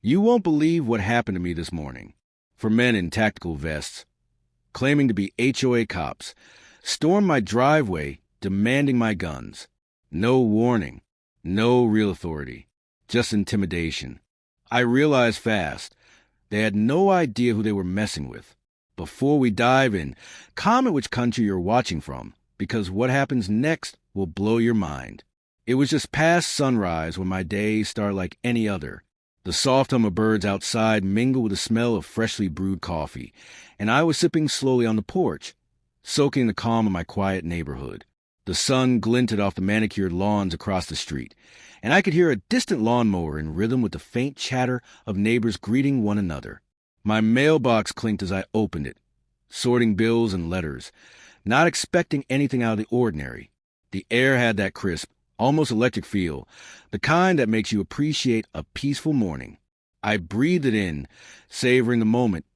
You won't believe what happened to me this morning. For men in tactical vests, claiming to be HOA cops, stormed my driveway demanding my guns. No warning, no real authority, just intimidation. I realized fast they had no idea who they were messing with. Before we dive in, comment which country you're watching from, because what happens next will blow your mind. It was just past sunrise when my day started like any other. The soft hum of birds outside mingled with the smell of freshly brewed coffee, and I was sipping slowly on the porch, soaking the calm of my quiet neighborhood. The sun glinted off the manicured lawns across the street, and I could hear a distant lawnmower in rhythm with the faint chatter of neighbors greeting one another. My mailbox clinked as I opened it, sorting bills and letters, not expecting anything out of the ordinary. The air had that crisp, almost electric feel, the kind that makes you appreciate a peaceful morning. I breathed it in, savoring the moment,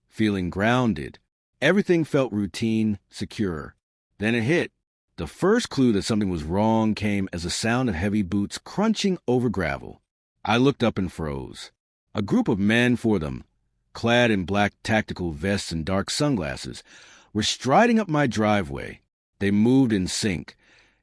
feeling grounded. Everything felt routine, secure. Then it hit. The first clue that something was wrong came as the sound of heavy boots crunching over gravel. I looked up and froze. A group of men, four of them, clad in black tactical vests and dark sunglasses, were striding up my driveway. They moved in sync,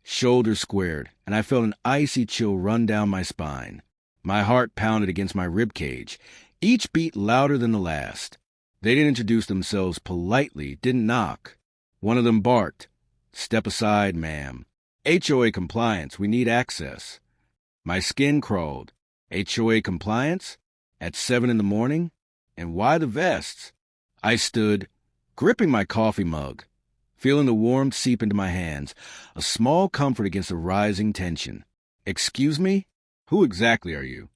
shoulders squared, and I felt an icy chill run down my spine. My heart pounded against my rib cage, each beat louder than the last. They didn't introduce themselves politely, didn't knock. One of them barked, "Step aside, ma'am. HOA compliance, we need access." My skin crawled. HOA compliance? At 7 in the morning? And why the vests? I stood, gripping my coffee mug, feeling the warmth seep into my hands, a small comfort against the rising tension. "Excuse me? Who exactly are you?"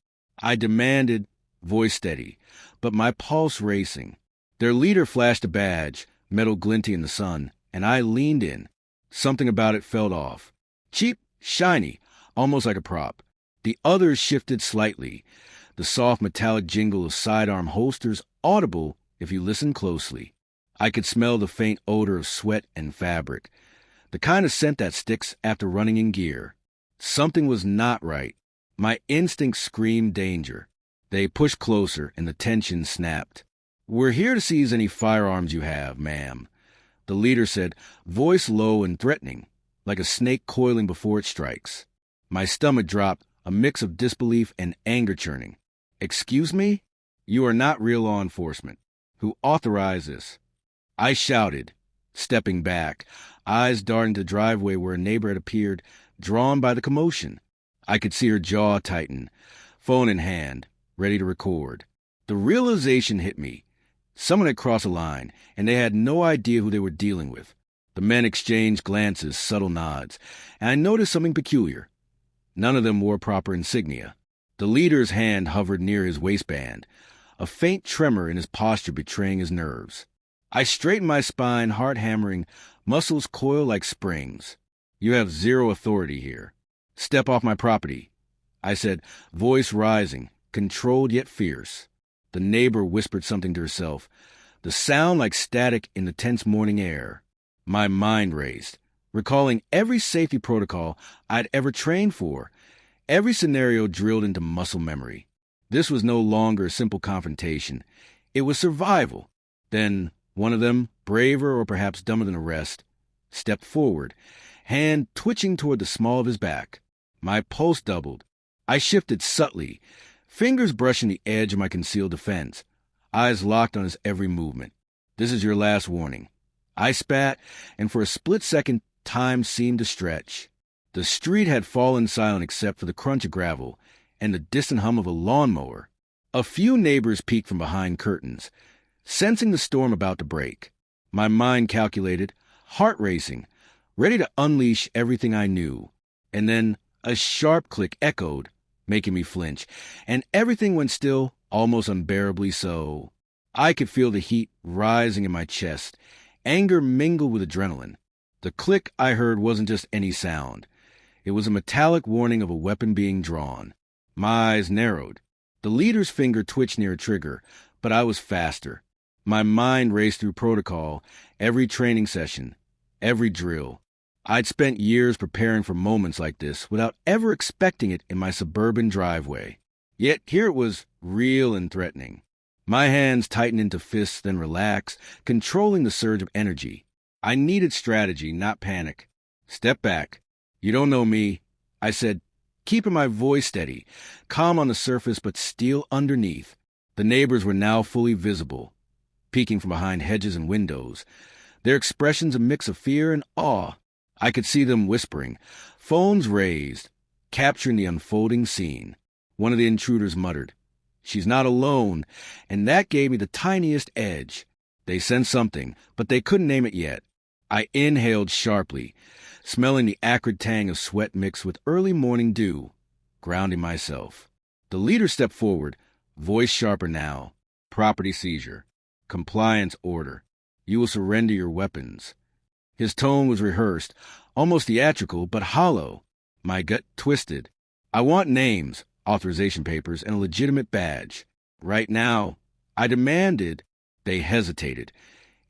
I demanded, voice steady, but my pulse racing. Their leader flashed a badge, metal glinting in the sun, and I leaned in. Something about it felt off. Cheap, shiny, almost like a prop. The others shifted slightly, the soft metallic jingle of sidearm holsters audible if you listened closely. I could smell the faint odor of sweat and fabric, the kind of scent that sticks after running in gear. Something was not right. My instincts screamed danger. They pushed closer, and the tension snapped. "We're here to seize any firearms you have, ma'am," the leader said, voice low and threatening, like a snake coiling before it strikes. My stomach dropped, a mix of disbelief and anger churning. "Excuse me? You are not real law enforcement. Who authorized this?" I shouted, stepping back, eyes darting to the driveway where a neighbor had appeared, drawn by the commotion. I could see her jaw tighten, phone in hand, ready to record. The realization hit me. Someone had crossed a line, and they had no idea who they were dealing with. The men exchanged glances, subtle nods, and I noticed something peculiar. None of them wore proper insignia. The leader's hand hovered near his waistband, a faint tremor in his posture betraying his nerves. I straightened my spine, heart hammering, muscles coil like springs. "You have zero authority here. Step off my property," I said, voice rising, controlled yet fierce. The neighbor whispered something to herself, the sound like static in the tense morning air. My mind raced, recalling every safety protocol I'd ever trained for, every scenario drilled into muscle memory. This was no longer a simple confrontation. It was survival. Then one of them, braver or perhaps dumber than the rest, stepped forward, hand twitching toward the small of his back. My pulse doubled. I shifted subtly, fingers brushing the edge of my concealed defense, eyes locked on his every movement. "This is your last warning." I spat, and for a split second, time seemed to stretch. The street had fallen silent except for the crunch of gravel and the distant hum of a lawnmower. A few neighbors peeked from behind curtains, sensing the storm about to break. My mind calculated, heart racing, ready to unleash everything I knew. And then a sharp click echoed, making me flinch, and everything went still, almost unbearably so. I could feel the heat rising in my chest, anger mingled with adrenaline. The click I heard wasn't just any sound. It was a metallic warning of a weapon being drawn. My eyes narrowed. The leader's finger twitched near a trigger, but I was faster. My mind raced through protocol, every training session, every drill. I'd spent years preparing for moments like this without ever expecting it in my suburban driveway. Yet here it was real and threatening. My hands tightened into fists, then relaxed, controlling the surge of energy. I needed strategy, not panic. Step back. You don't know me, I said, keeping my voice steady, calm on the surface but steel underneath. The neighbors were now fully visible, peeking from behind hedges and windows, their expressions a mix of fear and awe. I could see them whispering, phones raised, capturing the unfolding scene. One of the intruders muttered, "She's not alone," and that gave me the tiniest edge. They sensed something, but they couldn't name it yet. I inhaled sharply, smelling the acrid tang of sweat mixed with early morning dew, grounding myself. The leader stepped forward, voice sharper now. "Property seizure. Compliance order. You will surrender your weapons." His tone was rehearsed, almost theatrical, but hollow. My gut twisted. "I want names, authorization papers, and a legitimate badge. Right now," I demanded. They hesitated,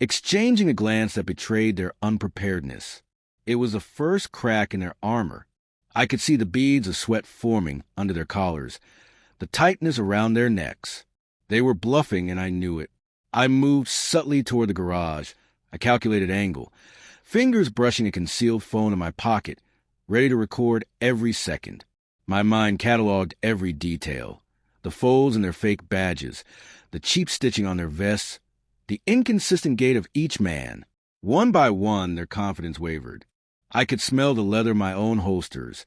exchanging a glance that betrayed their unpreparedness. It was the first crack in their armor. I could see the beads of sweat forming under their collars, the tightness around their necks. They were bluffing, and I knew it. I moved subtly toward the garage, a calculated angle, fingers brushing a concealed phone in my pocket, ready to record every second. My mind cataloged every detail, the folds in their fake badges, the cheap stitching on their vests, the inconsistent gait of each man. One by one, their confidence wavered. I could smell the leather of my own holsters,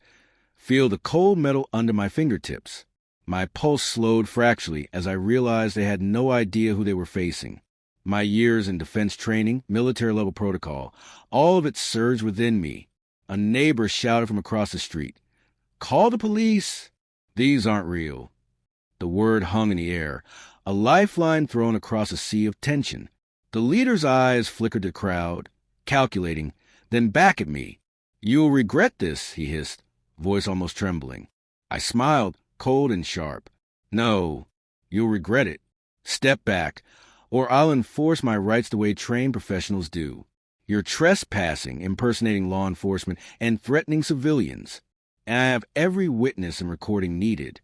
feel the cold metal under my fingertips. My pulse slowed fractionally as I realized they had no idea who they were facing. My years in defense training, military-level protocol, all of it surged within me. A neighbor shouted from across the street, "Call the police!" These aren't real. The word hung in the air, a lifeline thrown across a sea of tension. The leader's eyes flickered the crowd, calculating, then back at me. "You'll regret this," he hissed, voice almost trembling. I smiled, cold and sharp. "No, you'll regret it. Step back, or I'll enforce my rights the way trained professionals do. You're trespassing, impersonating law enforcement, and threatening civilians. And I have every witness and recording needed."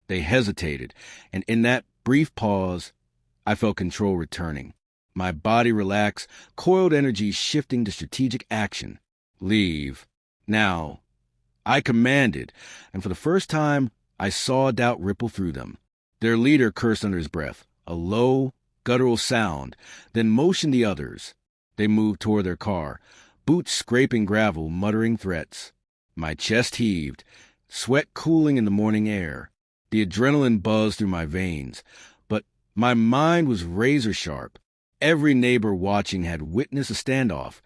They hesitated, and in that brief pause, I felt control returning. My body relaxed, coiled energy shifting to strategic action. "Leave. Now." I commanded, and for the first time, I saw doubt ripple through them. Their leader cursed under his breath, a low, guttural sound, then motioned the others. They moved toward their car, boots scraping gravel, muttering threats. My chest heaved, sweat cooling in the morning air. The adrenaline buzzed through my veins, but my mind was razor sharp. Every neighbor watching had witnessed a standoff,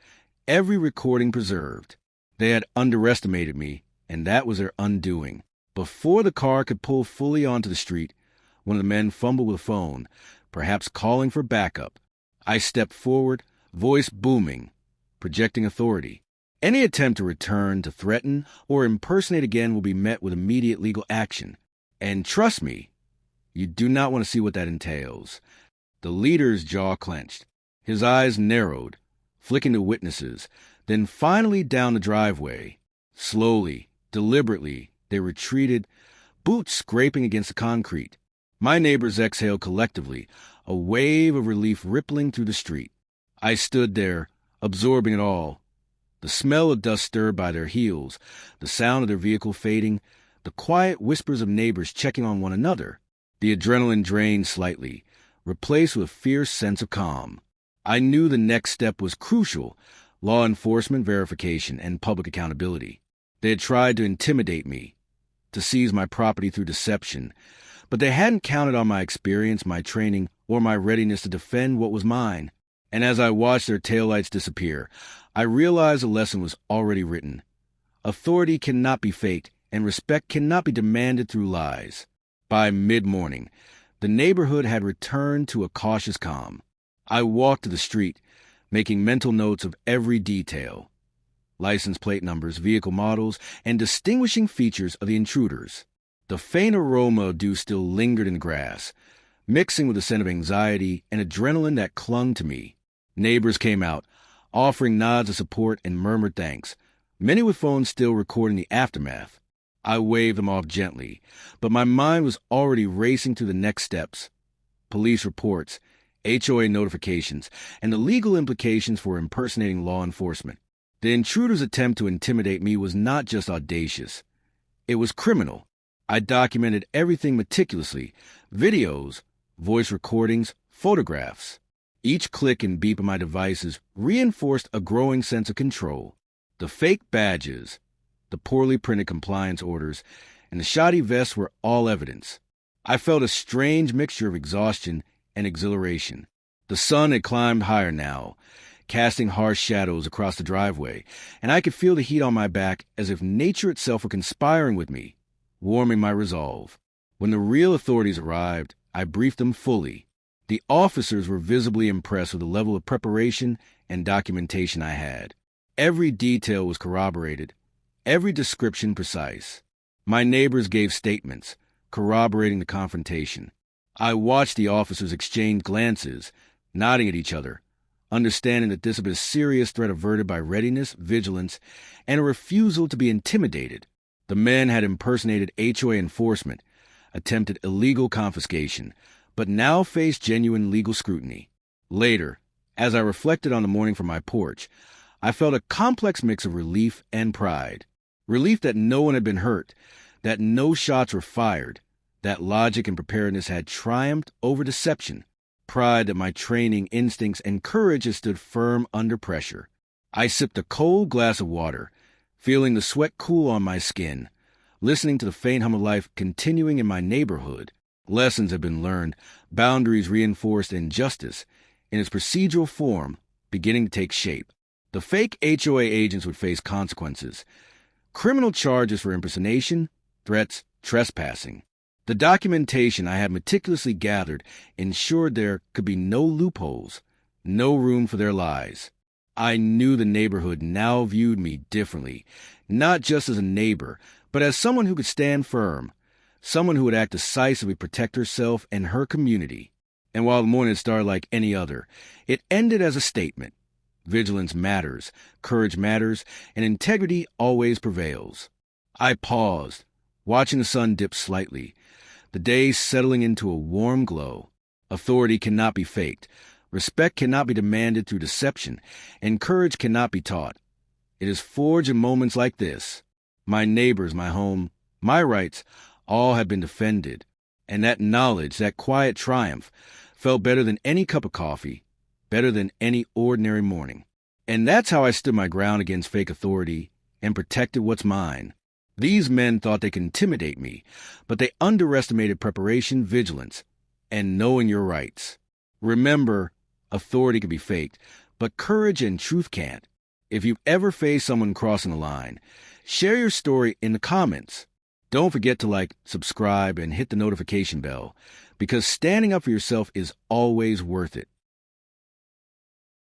every recording preserved. They had underestimated me, and that was their undoing. Before the car could pull fully onto the street, one of the men fumbled with a phone, perhaps calling for backup. I stepped forward, voice booming, projecting authority. "Any attempt to return, to threaten, or impersonate again will be met with immediate legal action. And trust me, you do not want to see what that entails." The leader's jaw clenched. His eyes narrowed, flicking to witnesses, then finally down the driveway. Slowly, deliberately, they retreated, boots scraping against the concrete. My neighbors exhaled collectively, a wave of relief rippling through the street. I stood there, absorbing it all. The smell of dust stirred by their heels, the sound of their vehicle fading, the quiet whispers of neighbors checking on one another. The adrenaline drained slightly, replaced with a fierce sense of calm. I knew the next step was crucial: law enforcement verification and public accountability. They had tried to intimidate me, to seize my property through deception, but they hadn't counted on my experience, my training, or my readiness to defend what was mine. And as I watched their taillights disappear, I realized the lesson was already written. Authority cannot be faked, and respect cannot be demanded through lies. By mid-morning, the neighborhood had returned to a cautious calm. I walked to the street, making mental notes of every detail: license plate numbers, vehicle models, and distinguishing features of the intruders. The faint aroma of dew still lingered in the grass, mixing with the scent of anxiety and adrenaline that clung to me. Neighbors came out, offering nods of support and murmured thanks, many with phones still recording the aftermath. I waved them off gently, but my mind was already racing to the next steps: police reports, HOA notifications, and the legal implications for impersonating law enforcement. The intruder's attempt to intimidate me was not just audacious. It was criminal. I documented everything meticulously: videos, voice recordings, photographs. Each click and beep of my devices reinforced a growing sense of control. The fake badges, the poorly printed compliance orders, and the shoddy vests were all evidence. I felt a strange mixture of exhaustion and exhilaration. The sun had climbed higher now, casting harsh shadows across the driveway, and I could feel the heat on my back as if nature itself were conspiring with me, warming my resolve. When the real authorities arrived, I briefed them fully. The officers were visibly impressed with the level of preparation and documentation I had. Every detail was corroborated, every description precise. My neighbors gave statements, corroborating the confrontation. I watched the officers exchange glances, nodding at each other, understanding that this had been a serious threat averted by readiness, vigilance, and a refusal to be intimidated. The men had impersonated HOA enforcement, attempted illegal confiscation, but now faced genuine legal scrutiny. Later, as I reflected on the morning from my porch, I felt a complex mix of relief and pride. Relief that no one had been hurt, that no shots were fired, that logic and preparedness had triumphed over deception. Pride that my training, instincts, and courage had stood firm under pressure. I sipped a cold glass of water, feeling the sweat cool on my skin, listening to the faint hum of life continuing in my neighborhood. Lessons had been learned, boundaries reinforced, and justice, in its procedural form, beginning to take shape. The fake HOA agents would face consequences: criminal charges for impersonation, threats, trespassing. The documentation I had meticulously gathered ensured there could be no loopholes, no room for their lies. I knew the neighborhood now viewed me differently, not just as a neighbor, but as someone who could stand firm, someone who would act decisively to protect herself and her community. And while the morning had started like any other, it ended as a statement. Vigilance matters, courage matters, and integrity always prevails. I paused, watching the sun dip slightly, the day settling into a warm glow. Authority cannot be faked, respect cannot be demanded through deception, and courage cannot be taught. It is forged in moments like this. My neighbors, my home, my rights, all have been defended, and that knowledge, that quiet triumph, felt better than any cup of coffee, better than any ordinary morning. And that's how I stood my ground against fake authority and protected what's mine. These men thought they could intimidate me, but they underestimated preparation, vigilance, and knowing your rights. Remember, authority can be faked, but courage and truth can't. If you've ever faced someone crossing the line, share your story in the comments. Don't forget to like, subscribe, and hit the notification bell, because standing up for yourself is always worth it.